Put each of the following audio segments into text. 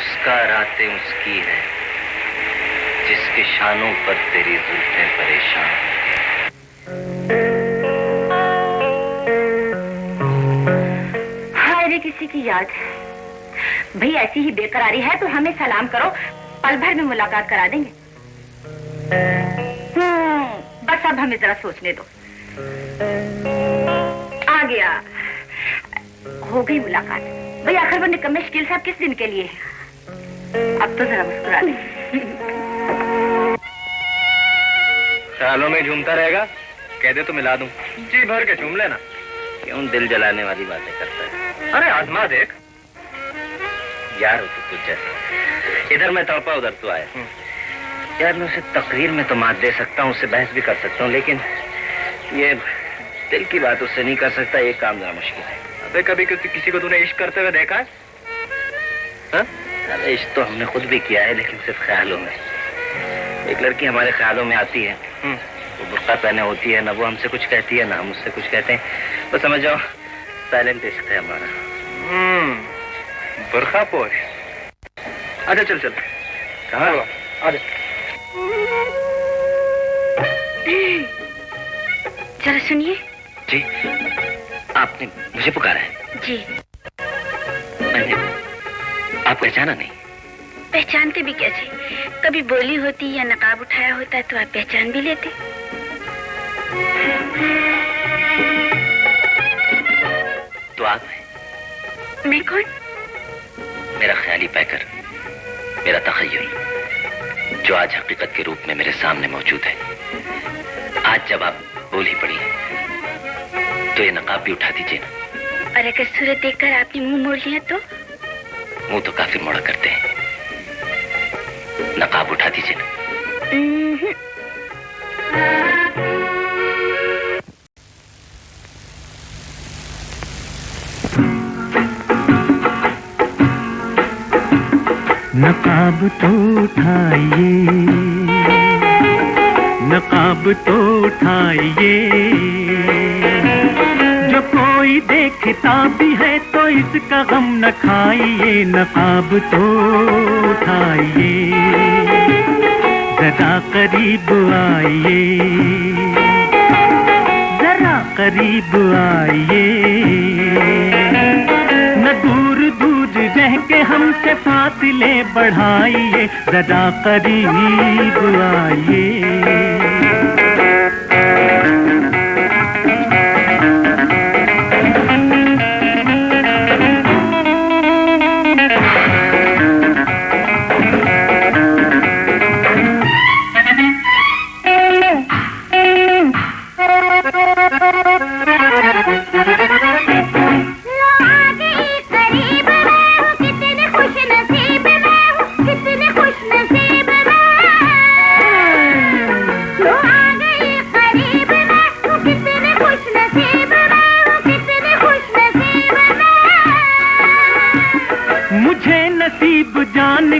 उसका रातें उसकी है, जिसके शानों पर तेरी जुल्फें परेशान। हाय रे किसी की याद। भाई ऐसी ही बेकरारी है तो हमें सलाम करो, पल भर में मुलाकात करा देंगे। बस अब हमें जरा सोचने दो। आ गया, हो गई मुलाकात। भाई आखिर वो निकम्मे शकील साहब किस दिन के लिए? अब तो जरा मुस्कुरा दे। ख्यालों में झूमता रहेगा, कह दे तो मिला दूं। जी भर के झूम लेना। क्यों दिल जलाने वाली बातें करता है? अरे आजमा देख। यार हो तो तुझ जैसा, इधर मैं तड़पा उधर तो आया। यार मैं उसे तकरीर में तो मात दे सकता हूँ, उससे बहस भी कर सकता हूँ, लेकिन ये दिल की बात उससे नहीं कर सकता। ये काम जरा मुश्किल है। अबे कभी किसी को तूने इश्क करते हुए देखा है? अरे इश्क तो हमने खुद भी किया है, लेकिन सिर्फ ख्यालों में। एक लड़की हमारे ख्यालों में आती है, वो बुर्का पहने होती है, ना वो हमसे कुछ कहती है ना हम उससे कुछ कहते हैं। तो समझ जाओ साइलेंट इश्क है हमारा। बुर्का पोश। अच्छा चल चल। कहाँ हुआ? आजा। जरा सुनिए। जी, आपने मुझे पुकारा है? जी। मैंने आप पहचाना नहीं? पहचानते भी कैसे? कभी बोली होती या नकाब उठाया होता तो आप पहचान भी लेते। तो आप हैं? मैं कौन? मेरा ख्याली पैकर, मेरा तखय्युल, जो आज हकीकत के रूप में मेरे सामने मौजूद है। आज जब आप बोल ही पड़ी तो ये नकाब भी उठा दीजिए ना। और अगर सूरत देखकर आपने मुंह मोड़ लिया तो? मुंह तो काफिर मोड़ा करते हैं। नकाब उठा दीजिए ना। नकाब तो उठाइए, नकाब तो उठाइए, जो कोई देखता भी है तो इसका गम न खाइए। नकाब तो उठाइए, जरा करीब आइए, जरा करीब आइए, न दूर दूर रह के हमसे फासले बढ़ाइए, जरा करीब आइए।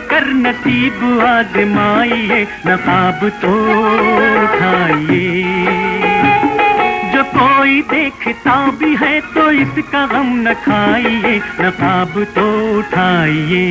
कर नसीब आजमाइए, नकाब तो उठाइए, जो कोई देखता भी है तो इसका गम न खाइए। नकाब तो उठाइए।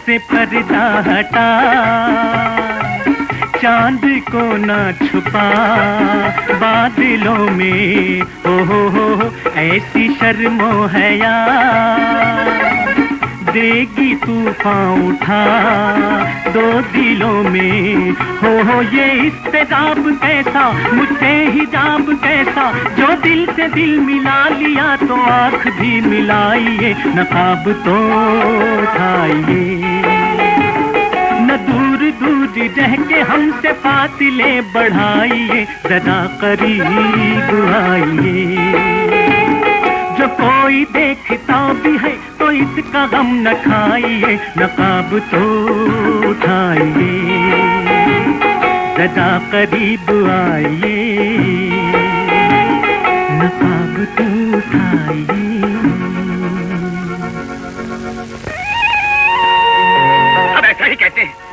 से पर्दा हटा, चांद को ना छुपा, बादलों में हो ऐसी शर्मो हया, देगी तूफान उठा दो दिलों में हो ये इस्तेजाब कैसा, मुझसे हिजाब कैसा, जो दिल से दिल मिला लिया तो आँख भी मिलाइए। नकाब तो उठाइए, न दूर दूर रह के हमसे फासले बढ़ाइए, जरा करीब आइए, जो कोई देखता भी है तो इसका गम न खाइए। नकाब तो उठाइए, जरा करीब आइए, नकाब तो उठाइए। कहते हैं